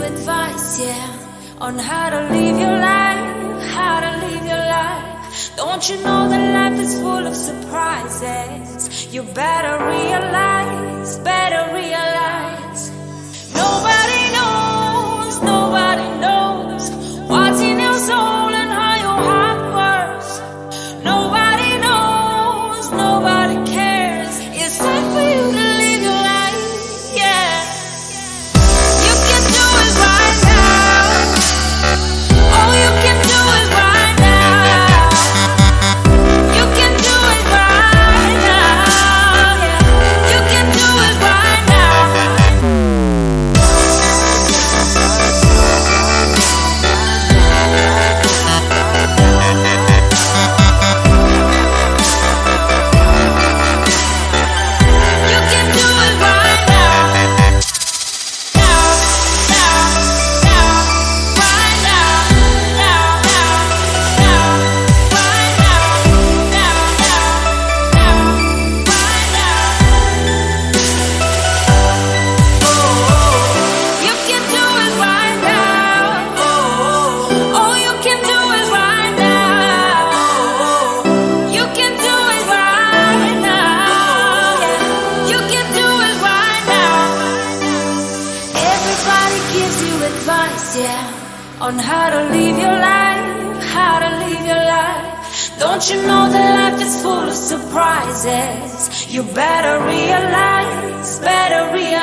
advice, yeah, on how to live your life, how to live your life. Don't you know that life is full of surprises? You better realize, better realize. Nobody knows what's in your soul and how your heart works. Nobody knows, nobody cares. It's time for you to live your life, yeah. You can do it right now. Oh, you can do it right now. You can do it right now, yeah. You can do it right now. You can do it right now. Now, right now, right now. You can do it right now. Oh, you can do it right now. You can do it right now. You can do it right now. Everybody gives you advice, yeah, on how to live your life, how to live your life. Don't you know that life is full of surprises? You better realize, better realize.